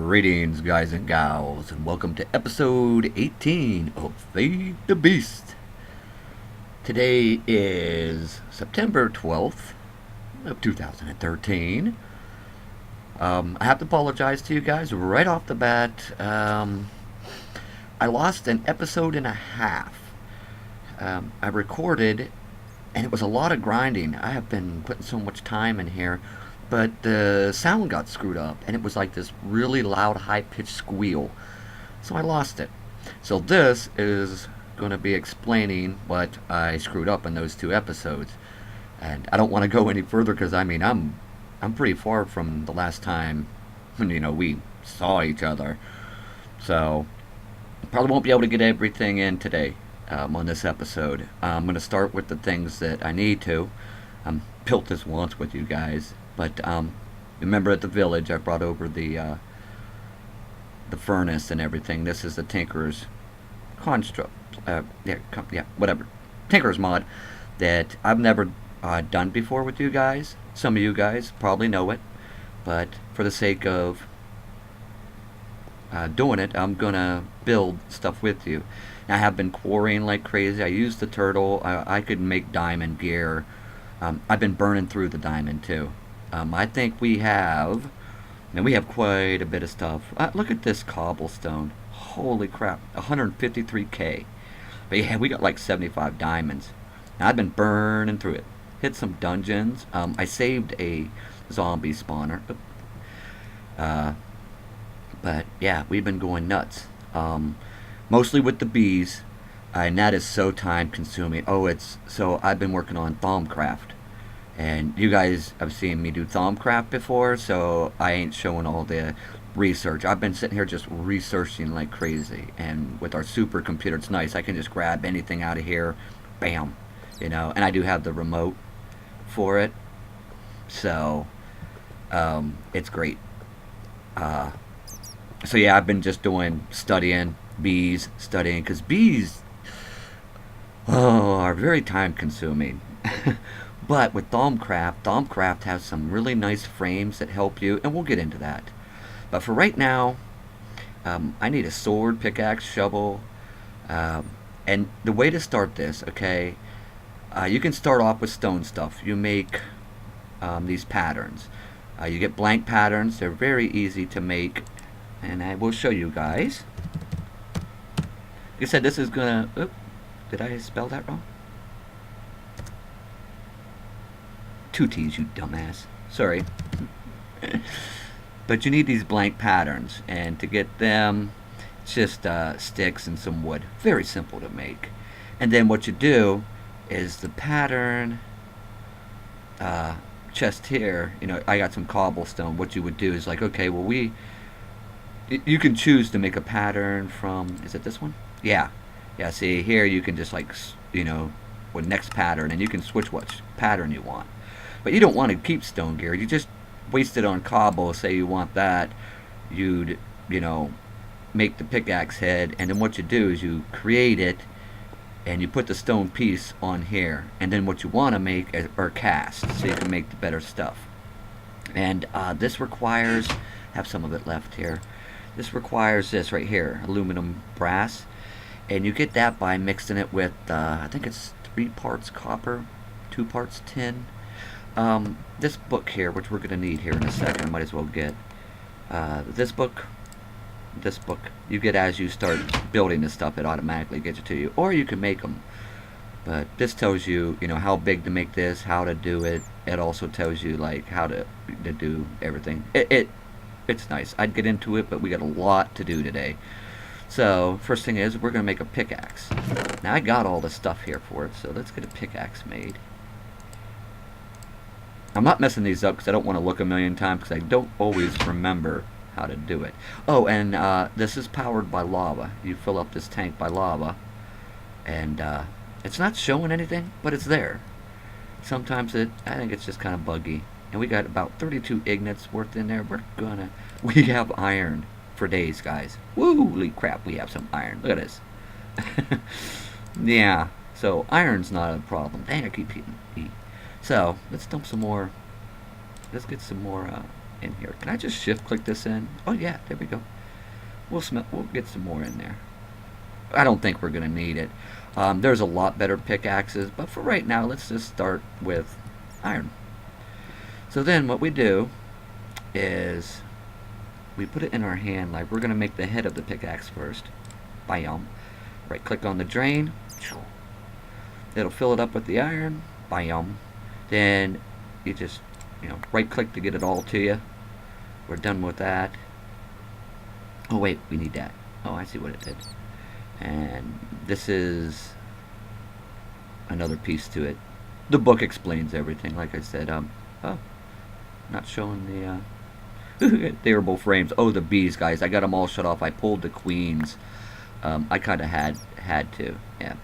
Greetings, guys and gals, and welcome to episode 18 of Feed the Beast. Today is September 12th of 2013. I have to apologize to you guys right off the bat. I lost an episode and a half. I recorded, and it was a lot of grinding. I have been putting so much time in here, but the sound got screwed up, and it was like this really loud, high-pitched squeal. So I lost it. So this is going to be explaining what I screwed up in those two episodes. And I don't want to go any further because I'm pretty far from the last time we saw each other. So probably won't be able to get everything in today on this episode. I'm going to start with the things that I need to. Built this once with you guys, but remember at the village I brought over the furnace and everything. This is the Tinker's construct. Whatever. Tinker's mod that I've never done before with you guys. Some of you guys probably know it, but for the sake of doing it, I'm gonna build stuff with you. Now, I have been quarrying like crazy. I used the turtle. I could make diamond gear. I've been burning through the diamond too. I think we have quite a bit of stuff. Look at this cobblestone. Holy crap, 153k. But yeah, we got like 75 diamonds. Now, I've been burning through it. Hit some dungeons. I saved a zombie spawner. But yeah, we've been going nuts. Mostly with the bees. And that is so time consuming. So I've been working on Thaumcraft. And you guys have seen me do Thaumcraft before, so I ain't showing all the research. I've been sitting here just researching like crazy. And with our supercomputer, it's nice. I can just grab anything out of here. Bam. And I do have the remote for it. So, it's great. So yeah, I've been just studying bees, because bees are very time consuming. But with Thaumcraft has some really nice frames that help you, and we'll get into that. But for right now, I need a sword, pickaxe, shovel, and the way to start this, okay, you can start off with stone stuff. You make these patterns. You get blank patterns. They're very easy to make, and I will show you guys. Like I said, this is gonna... Oop, did I spell that wrong? 2 T's, you dumbass. Sorry. But you need these blank patterns, and to get them, it's just sticks and some wood. Very simple to make. And then what you do is the pattern chest here. I got some cobblestone. What you would do is like, okay, well, you can choose to make a pattern from, is it this one? Yeah, see here you can just like, with next pattern, and you can switch what pattern you want. But you don't want to keep stone gear. You just waste it on cobble. Say you want that, you'd make the pickaxe head, and then what you do is you create it, and you put the stone piece on here, and then what you want to make are casts, so you can make the better stuff. And this requires, have some of it left here. This requires this right here, aluminum brass, and you get that by mixing it with I think it's 3 parts copper, 2 parts tin. This book here, which we're going to need here in a second, might as well get this book, you get as you start building this stuff. It automatically gets it to you, or you can make them. But this tells you, how big to make this, how to do it. It also tells you like how to do everything. It's nice. I'd get into it, but we got a lot to do today. So first thing is we're gonna make a pickaxe. Now I got all the stuff here for it, so let's get a pickaxe made. I'm not messing these up because I don't want to look a million times because I don't always remember how to do it. Oh, and this is powered by lava. You fill up this tank by lava, and it's not showing anything, but it's there. Sometimes I think it's just kind of buggy. And we got about 32 ignits worth in there. We have iron for days, guys. Holy crap, we have some iron. Look at this. Yeah, so iron's not a problem. Dang, I keep hitting E. So let's dump some more. Let's get some more in here. Can I just shift click this in? Oh yeah, there we go. We'll get some more in there. I don't think we're gonna need it. There's a lot better pickaxes, but for right now, let's just start with iron. So then what we do is we put it in our hand, like we're gonna make the head of the pickaxe first. Bam. Right click on the drain. It'll fill it up with the iron. Bam. Then you just, right click to get it all to you. We're done with that. Oh wait, we need that. Oh, I see what it did. And this is another piece to it. The book explains everything, like I said. Oh, not showing the they were both frames. Oh, the bees, guys. I got them all shut off. I pulled the queens. I kind of had to. Yeah.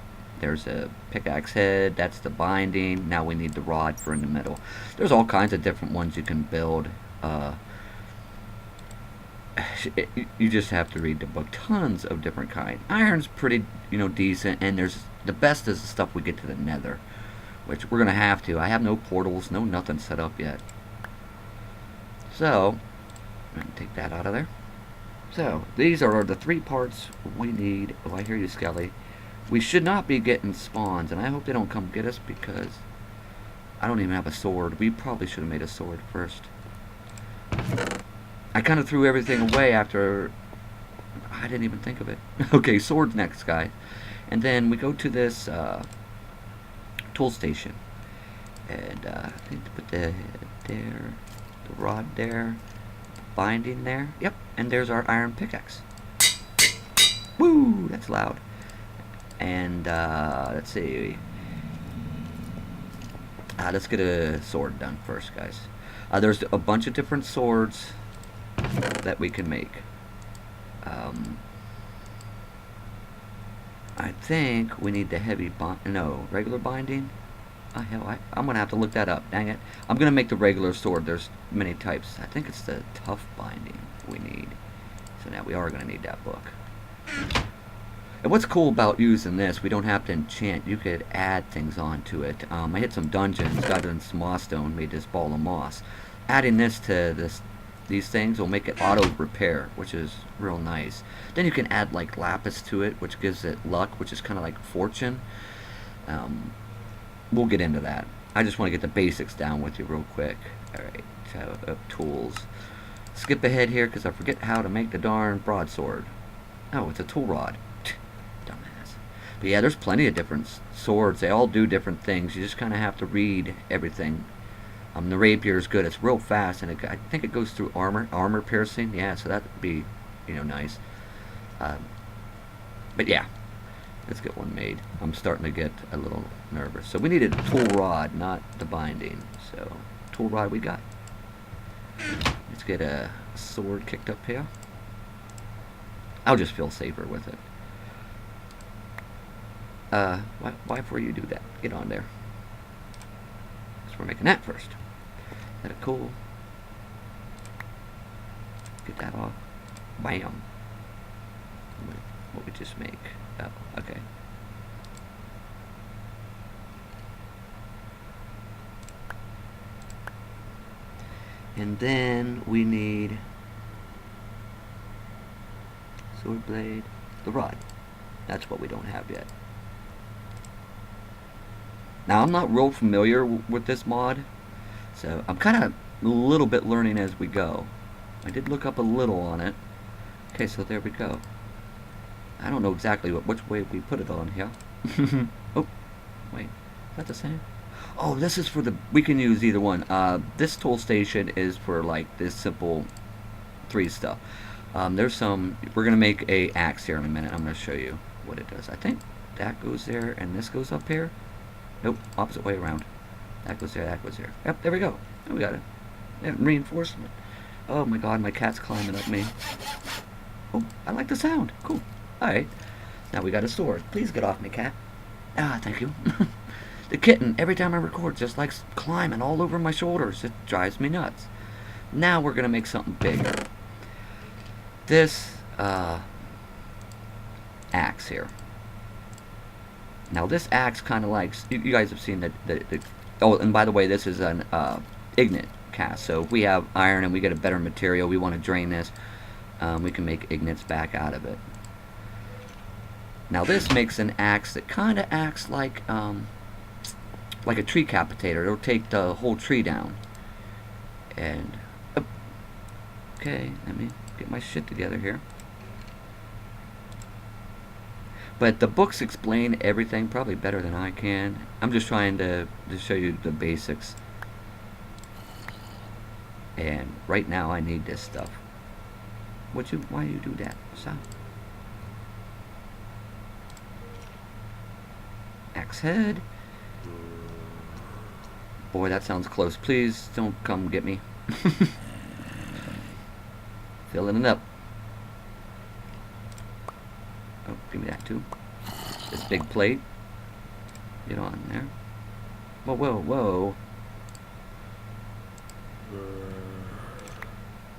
There's a pickaxe head. That's the binding. Now we need the rod for in the middle. There's all kinds of different ones you can build. You just have to read the book. Tons of different kind. Iron's pretty, decent, and there's the best is the stuff we get to the Nether, which we're gonna have to. I have no portals, no nothing set up yet. So, I'm gonna take that out of there. So, these are the 3 parts we need. Oh, I hear you, Skelly. We should not be getting spawns, and I hope they don't come get us because I don't even have a sword. We probably should have made a sword first. I kind of threw everything away after I didn't even think of it. Okay, sword next, guy. And then we go to this tool station. And I think to put the rod there, binding there. Yep, and there's our iron pickaxe. Woo, that's loud. And let's see. Let's get a sword done first, guys. There's a bunch of different swords that we can make. I think we need the heavy regular binding. Hell, I'm gonna have to look that up. Dang it! I'm gonna make the regular sword. There's many types. I think it's the tough binding we need. So now we are gonna need that book. And what's cool about using this, we don't have to enchant. You could add things onto it. I hit some dungeons, got in some moss stone, made this ball of moss. Adding this to these things will make it auto repair, which is real nice. Then you can add like lapis to it, which gives it luck, which is kind of like fortune. We'll get into that. I just want to get the basics down with you real quick. Alright, so tools. Skip ahead here because I forget how to make the darn broadsword. Oh, it's a tool rod. Dumbass. But yeah, there's plenty of different swords. They all do different things. You just kind of have to read everything. The rapier is good. It's real fast, and I think it goes through armor piercing. Yeah, so that would be, nice. But yeah, let's get one made. I'm starting to get a little nervous. So we needed a tool rod, not the binding. So tool rod we got. Let's get a sword kicked up here. I'll just feel safer with it. Why before you do that? Get on there. So we're making that first. Is that cool? Get that off. Bam. What we just make. Oh, okay. And then we need sword blade, the rod. That's what we don't have yet. Now I'm not real familiar with this mod, so I'm kind of a little bit learning as we go. I did look up a little on it. Okay, so there we go. I don't know exactly which way we put it on here. Oh, wait, is that the same? Oh, this is for we can use either one. This tool station is for like this simple 3 stuff. There's some, we're going to make a axe here in a minute. I'm going to show you what it does. I think that goes there and this goes up here. Nope, opposite way around. That goes there, that goes there. Yep, there we go. Oh, we got it. Yeah, reinforcement. Oh my god, my cat's climbing up me. Oh, I like the sound. Cool. Alright. Now we got a sword. Please get off me, cat. Ah, thank you. The kitten, every time I record, just likes climbing all over my shoulders. It drives me nuts. Now we're going to make something bigger. This axe here. Now this axe kind of likes, you guys have seen the oh, and by the way, this is an ignite cast. So if we have iron and we get a better material, we want to drain this, we can make ignites back out of it. Now this makes an axe that kind of acts like a tree capitator. It'll take the whole tree down. And okay, let me get my shit together here. But the books explain everything probably better than I can. I'm just trying to show you the basics. And right now I need this stuff. Why you do that? Stop. Axe head. Boy, that sounds close. Please don't come get me. Filling it up. Oh, give me that too. This big plate. Get on there. Whoa, whoa, whoa.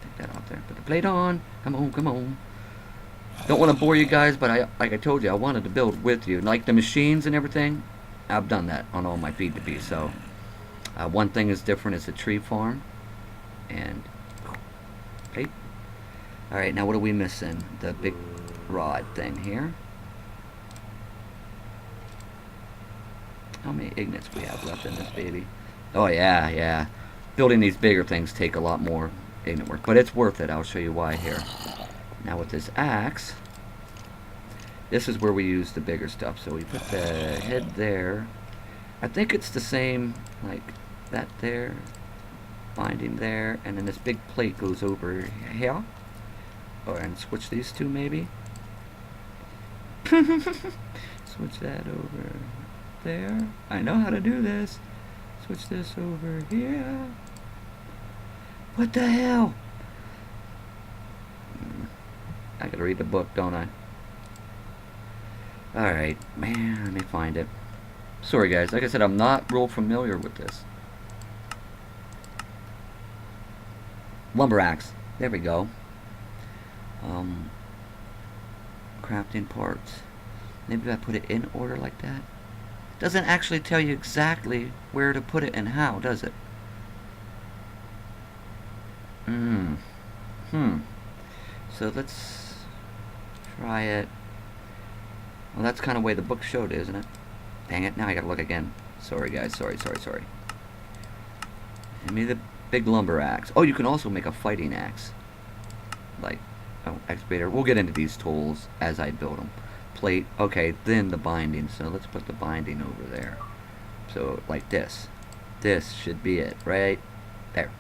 Take that off there. Put the plate on. Come on, come on. Don't want to bore you guys, but like I told you, I wanted to build with you. Like the machines and everything, I've done that on all my Feed to Be. So one thing is different is the tree farm. And plate. Alright, now what are we missing? The big rod thing here. How many ignites we have left in this baby? Oh yeah, yeah. Building these bigger things take a lot more ignite work, but it's worth it. I'll show you why here. Now with this axe, this is where we use the bigger stuff. So we put the head there. I think it's the same, like that there, binding there, and then this big plate goes over here. Oh, and switch these two maybe. Switch that over there. I know how to do this. Switch this over here. What the hell? I gotta read the book, don't I? Alright, man, let me find it. Sorry guys, like I said, I'm not real familiar with this. Lumber axe. There we go. Crafting parts. Maybe if I put it in order like that. Doesn't actually tell you exactly where to put it and how, does it? So let's try it. Well, that's kind of the way the book showed it, isn't it? Dang it, now I gotta look again. Sorry guys, sorry. Give me the big lumber axe. Oh, you can also make a fighting axe. Like, oh, excavator. We'll get into these tools as I build them. Plate, okay, then the binding. So let's put the binding over there. So, like this. This should be it, right? There.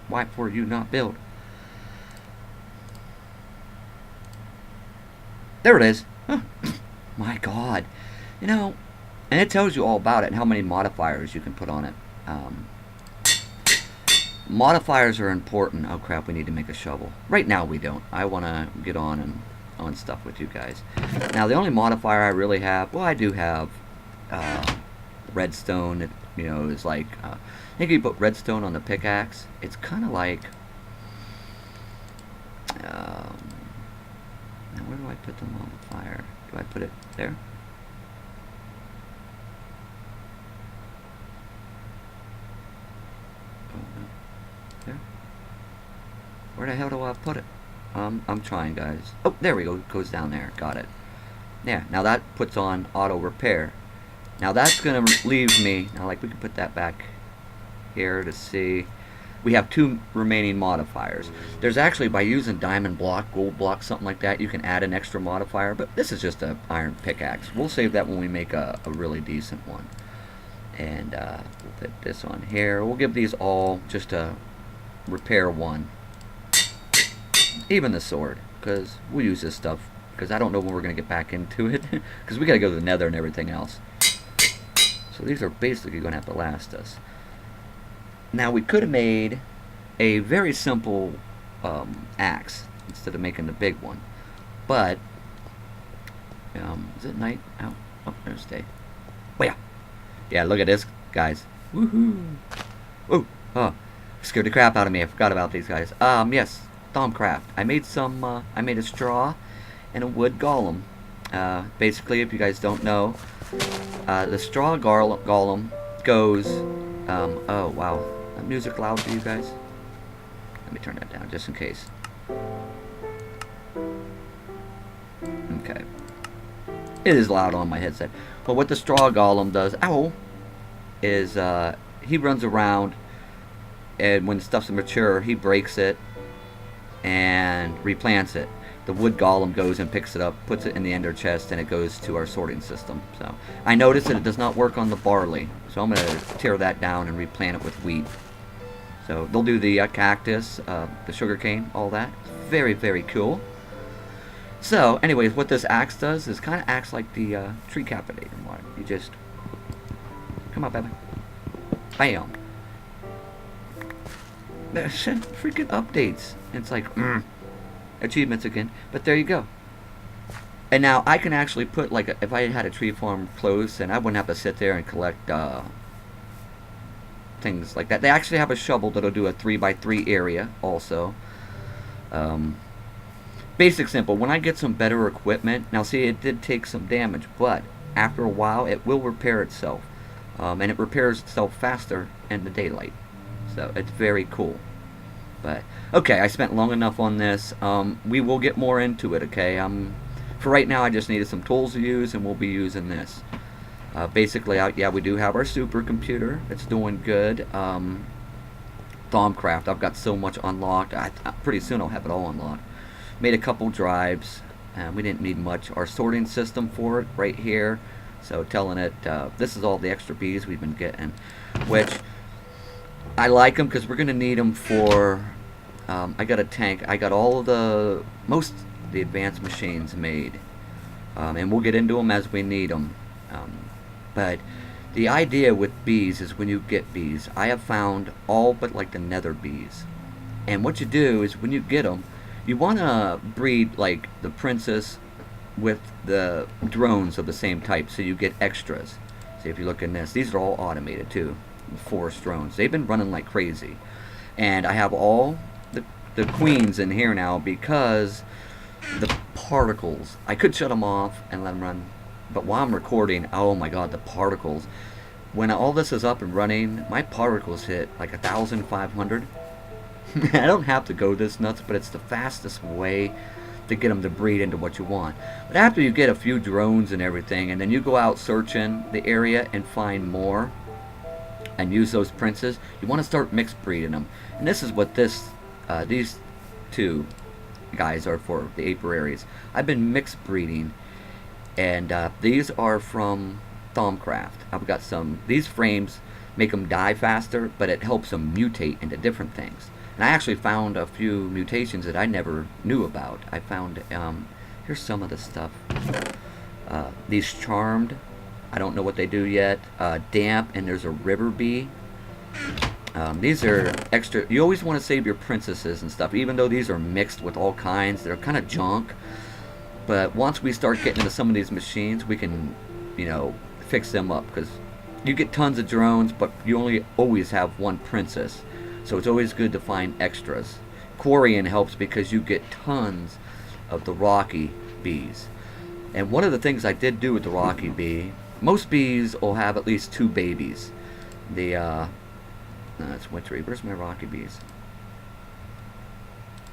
Why for you not build? There it is. Huh. My God. You know, and it tells you all about it and how many modifiers you can put on it. Modifiers are important. Oh crap, we need to make a shovel. Right now we don't. I want to get on stuff with you guys. Now the only modifier I really have, well, I do have redstone. It, you know, is like, I think you put redstone on the pickaxe. It's kind of like, now where do I put the modifier? Do I put it there? Oh, no. There? Where the hell do I put it? I'm trying, guys. Oh, there we go. It goes down there. Got it. Yeah, now that puts on auto repair. Now that's going to leave me, now like we can put that back here to see. We have 2 remaining modifiers. There's actually, by using diamond block, gold block, something like that, you can add an extra modifier, but this is just an iron pickaxe. We'll save that when we make a really decent one. And we'll put this on here. We'll give these all just a repair 1. Even the sword, because we'll use this stuff, because I don't know when we're going to get back into it, because we got to go to the nether and everything else. So these are basically going to have to last us. Now we could have made a very simple axe instead of making the big one, but is it night out? Oh, there's day. Oh yeah, look at this, guys. Woohoo! Oh, scared the crap out of me. I forgot about these guys. Yes, Thaumcraft. I made some. I made a straw and a wood golem. Basically, if you guys don't know, the straw golem goes. Oh wow, that music loud for you guys? Let me turn that down just in case. Okay. It is loud on my headset. But what the straw golem does, ow, is he runs around, and when stuff's mature, he breaks it and replants it. The wood golem goes and picks it up, puts it in the ender chest, and it goes to our sorting system. So I noticed that it does not work on the barley, so I'm going to tear that down and replant it with wheat. So they'll do the cactus, the sugarcane, all that. Very, very cool. So, anyways, what this axe does is kind of acts like the tree capitator. You just come on, baby. Bam. Freaking updates. It's like achievements again. But there you go. And now I can actually put like if I had a tree farm close, and I wouldn't have to sit there and collect things like that. They actually have a shovel that'll do a 3x3 area also. Basic simple. When I get some better equipment, now see it did take some damage, but after a while it will repair itself, and it repairs itself faster in the daylight. So it's very cool. But okay, I spent long enough on this. We will get more into it. Okay, for right now I just needed some tools to use, and we'll be using this. Basically, yeah, we do have our supercomputer. It's doing good. Thaumcraft, I've got so much unlocked. Pretty soon I'll have it all unlocked. Made a couple drives. We didn't need much. Our sorting system for it right here. So telling it, this is all the extra bees we've been getting. Which, I like them because we're going to need them for, I got a tank. I got all of most of the advanced machines made. And we'll get into them as we need them. But the idea with bees is when you get bees, I have found all but like the nether bees. And what you do is when you get them, you want to breed like the princess with the drones of the same type so you get extras. See if you look in this, these are all automated too, the forest drones. They've been running like crazy. And I have all the queens in here now because the particles, I could shut them off and let them run, but while I'm recording, oh my god, the particles. When all this is up and running, my particles hit like 1,500. I don't have to go this nuts, but it's the fastest way to get them to breed into what you want. But after you get a few drones and everything, and then you go out searching the area and find more, and use those princes, you want to start mixed breeding them. And this is what these two guys are for, the apiaries. I've been mixed breeding, and these are from Thaumcraft. I've got these frames make them die faster, but it helps them mutate into different things. And I actually found a few mutations that I never knew about. I found, here's some of the stuff. These charmed, I don't know what they do yet. Damp, and there's a river bee. These are extra. You always want to save your princesses and stuff, even though these are mixed with all kinds. They're kind of junk. But once we start getting into some of these machines, we can, fix them up. Because you get tons of drones, but you only always have one princess. So it's always good to find extras. Quarrying helps because you get tons of the rocky bees. And one of the things I did do with the rocky bee, most bees will have at least 2 babies. No, it's wintry. Where's my rocky bees?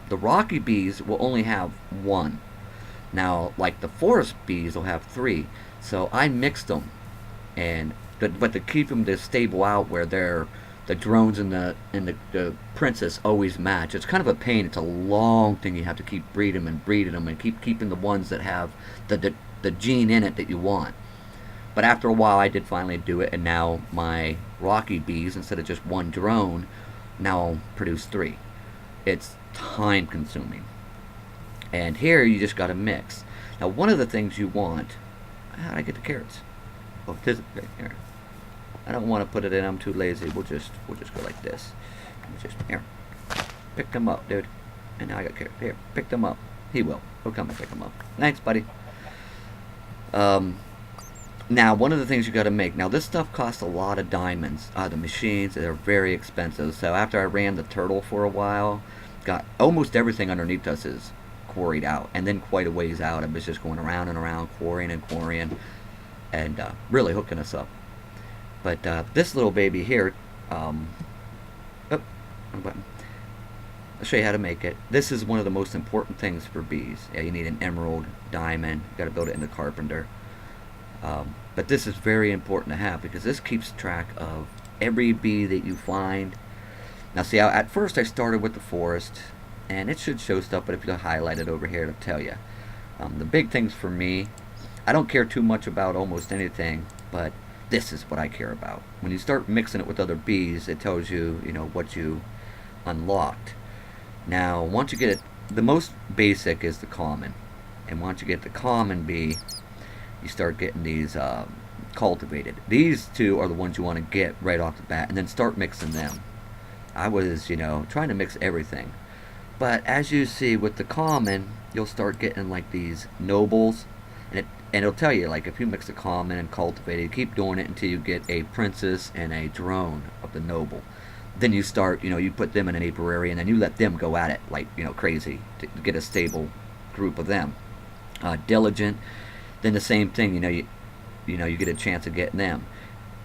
The rocky bees will only have 1. Now, like the forest bees will have 3. So I mixed them, but to keep them to stable out where the drones and the princess always match. It's kind of a pain. It's a long thing. You have to keep breeding them and keep keeping the ones that have the gene in it that you want. But after a while, I did finally do it, and now my rocky bees, instead of just 1 drone, now produce 3. It's time consuming. And here you just got to mix. Now, one of the things you want. How did I get the carrots? Oh, this is right here. I don't want to put it in. I'm too lazy. We'll just go like this. Just here. Pick them up, dude. And now I got carrots. Here, pick them up. He will. He'll come and pick them up. Thanks, buddy. Now, one of the things you got to make. Now, this stuff costs a lot of diamonds. The machines, they're very expensive. So after I ran the turtle for a while, got almost everything underneath us is quarried out. And then quite a ways out, I was just going around and around, quarrying and really hooking us up. But this little baby here, oh, wrong button. I'll show you how to make it. This is one of the most important things for bees. Yeah, you need an emerald, diamond. You got to build it in the carpenter. But this is very important to have because this keeps track of every bee that you find. Now see, at first I started with the forest, and it should show stuff, but if you highlight it over here, it'll tell you. The big things for me, I don't care too much about almost anything, but this is what I care about. When you start mixing it with other bees, it tells you, what you unlocked. Now, once you get it, the most basic is the common. And once you get the common bee, you start getting these cultivated. These two are the ones you want to get right off the bat, and then start mixing them. I was, trying to mix everything. But as you see with the common, you'll start getting like these nobles. And it'll tell you, like, if you mix the common and cultivated, you keep doing it until you get a princess and a drone of the noble. Then you start, you put them in an apiary, and then you let them go at it like, crazy to get a stable group of them. Diligent, then the same thing, you get a chance of getting them.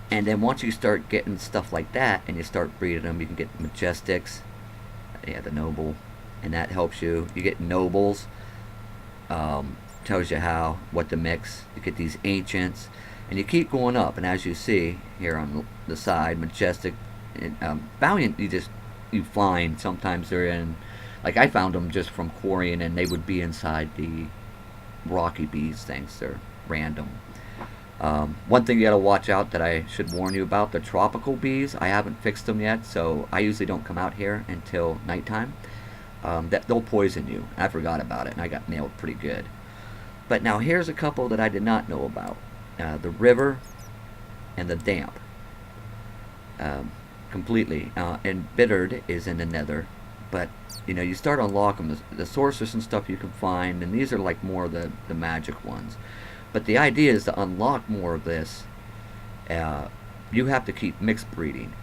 And then once you start getting stuff like that, and you start breeding them, you can get majestics, yeah, the noble, and that helps you. You get nobles, tells you what to mix. You get these ancients, and you keep going up. And as you see here on the side, majestic, valiant, you find sometimes they're in, like I found them just from quarrying, and they would be inside the rocky bees things. They're random. One thing you gotta watch out that I should warn you about, the tropical bees. I haven't fixed them yet, so I usually don't come out here until nighttime. That they'll poison you. I forgot about it, and I got nailed pretty good. But now here's a couple that I did not know about. The river and the damp. Completely. And bittered is in the nether. But, you start unlocking the sorceress and stuff you can find, and these are like more of the magic ones. But the idea is to unlock more of this, you have to keep mixed breeding.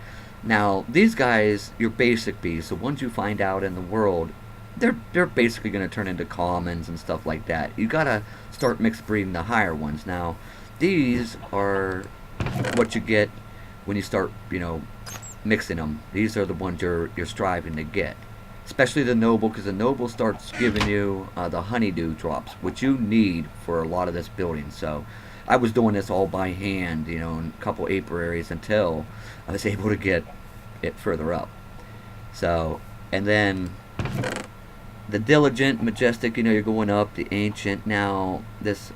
Now, these guys, your basic bees, the ones you find out in the world, they're basically going to turn into commons and stuff like that. You got to start mixed breeding the higher ones. Now, these are what you get when you start, mixing them. These are the ones you're striving to get. Especially the noble, because the noble starts giving you the honeydew drops, which you need for a lot of this building. So I was doing this all by hand, in a couple apiaries until I was able to get it further up. So, and then the diligent, majestic, you're going up. The ancient, now this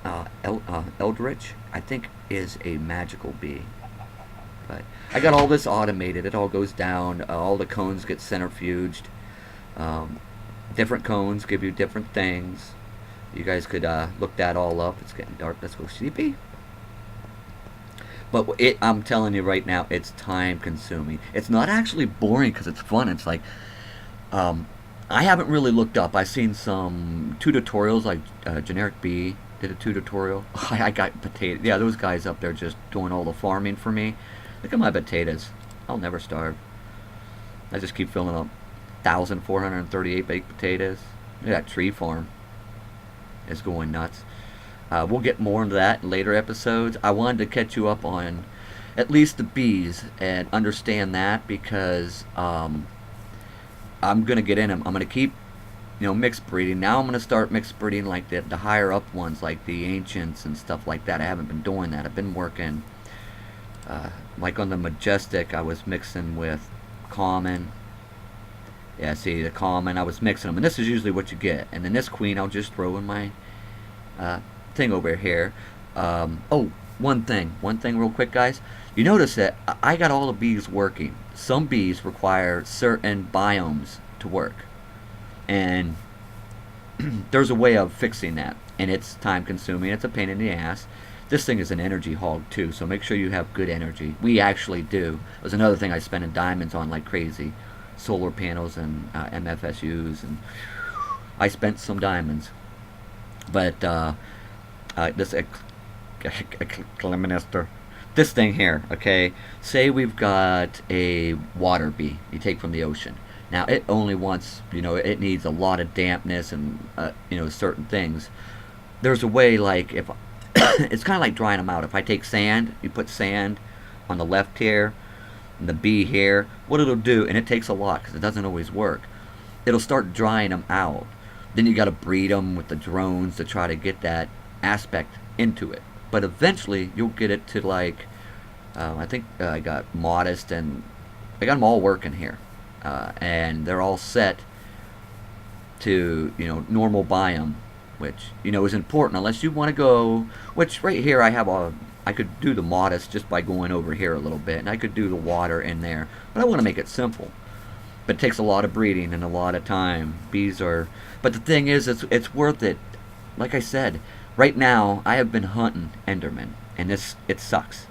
eldritch, I think, is a magical bee. But I got all this automated. It all goes down. All the cones get centrifuged. Different cones give you different things. You guys could look that all up. It's getting dark. Let's go sleepy. But I'm telling you right now, it's time consuming. It's not actually boring because it's fun. It's like, I haven't really looked up. I've seen some tutorials, like Generic Bee did a tutorial. I got potatoes. Yeah, those guys up there just doing all the farming for me. Look at my potatoes. I'll never starve. I just keep filling up. 1,438 baked potatoes. Look at that tree farm. It's going nuts. We'll get more into that in later episodes. I wanted to catch you up on at least the bees and understand that because I'm going to get in them. I'm going to keep, mixed breeding. Now I'm going to start mixed breeding like the higher up ones, like the ancients and stuff like that. I haven't been doing that. I've been working, like on the majestic, I was mixing with common. Yeah, see, the common, I was mixing them. And this is usually what you get. And then this queen, I'll just throw in my thing over here. One thing real quick, guys. You notice that I got all the bees working. Some bees require certain biomes to work. And there's a way of fixing that. And it's time consuming. It's a pain in the ass. This thing is an energy hog, too. So make sure you have good energy. We actually do. There's another thing I spend in diamonds on like crazy. Solar panels and MFSUs, and I spent some diamonds. But this this thing here, okay, say we've got a water bee you take from the ocean. Now it only wants, it needs a lot of dampness and certain things. There's a way, like, if it's kind of like drying them out. If I take sand, you put sand on the left here and the bee here, what it'll do, and it takes a lot because it doesn't always work, it'll start drying them out. Then you got to breed them with the drones to try to get that aspect into it. But eventually you'll get it to, like, I think I got Modest, and I got them all working here, and they're all set to normal biome, which is important unless you want to go. Which right here I could do the Modest just by going over here a little bit, and I could do the water in there, but I want to make it simple. But it takes a lot of breeding and a lot of time. Bees are, but the thing is, it's worth it. Like I said, right now I have been hunting Enderman, and it sucks.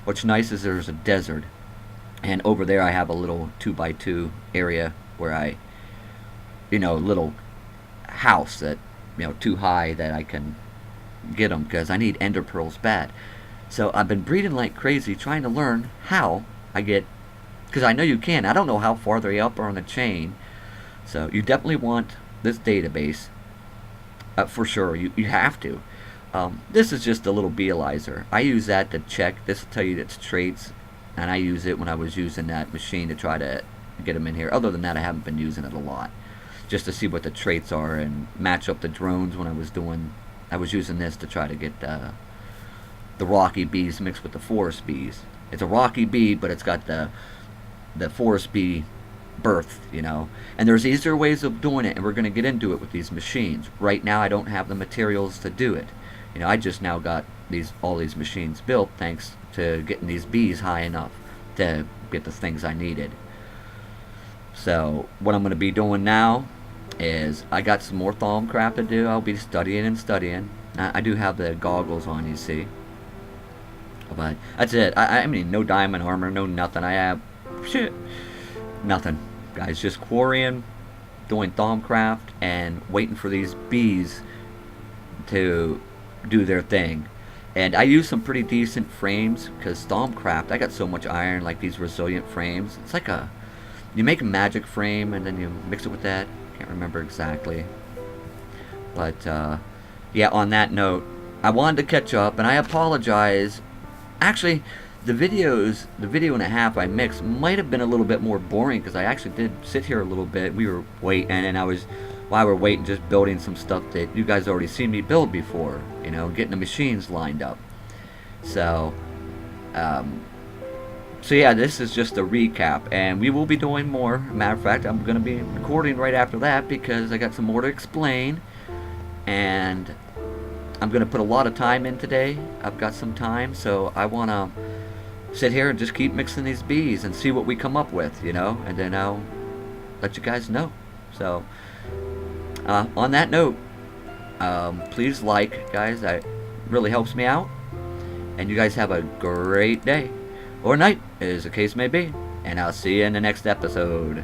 What's nice is there's a desert, and over there I have a little 2x2 area where little house that too high that I can get them because I need ender pearls bad. So I've been breeding like crazy, trying to learn how I get, because I know you can. I don't know how far they up are on the chain. So you definitely want this database, for sure. You have to. This is just a little Beealyzer. I use that to check. This will tell you its traits, and I use it when I was using that machine to try to get them in here. Other than that, I haven't been using it a lot, just to see what the traits are and match up the drones. When I was using this to try to get the rocky bees mixed with the forest bees. It's a rocky bee, but it's got the forest bee birth, and there's easier ways of doing it, and we're going to get into it with these machines. Right now I don't have the materials to do it. I just now got all these machines built thanks to getting these bees high enough to get the things I needed. So what I'm going to be doing now is I got some more Thaumcraft to do. I'll be studying and studying. I do have the goggles on, you see. But that's it. I mean, no diamond armor, no nothing. I have nothing, guys. Just quarrying, doing Thaumcraft, and waiting for these bees to do their thing. And I use some pretty decent frames because Thaumcraft, I got so much iron, like these resilient frames. It's like you make a magic frame and then you mix it with that. Can't remember exactly. But yeah, on that note, I wanted to catch up, and I apologize. Actually, the video and a half I mixed might have been a little bit more boring because I actually did sit here a little bit. We were waiting, and while we're waiting, just building some stuff that you guys already seen me build before, getting the machines lined up. So yeah, this is just a recap, and we will be doing more. Matter of fact, I'm going to be recording right after that because I got some more to explain, and I'm going to put a lot of time in today. I've got some time, so I want to sit here and just keep mixing these bees and see what we come up with, and then I'll let you guys know. So on that note, please like, guys. That really helps me out, and you guys have a great day or night, as the case may be, and I'll see you in the next episode.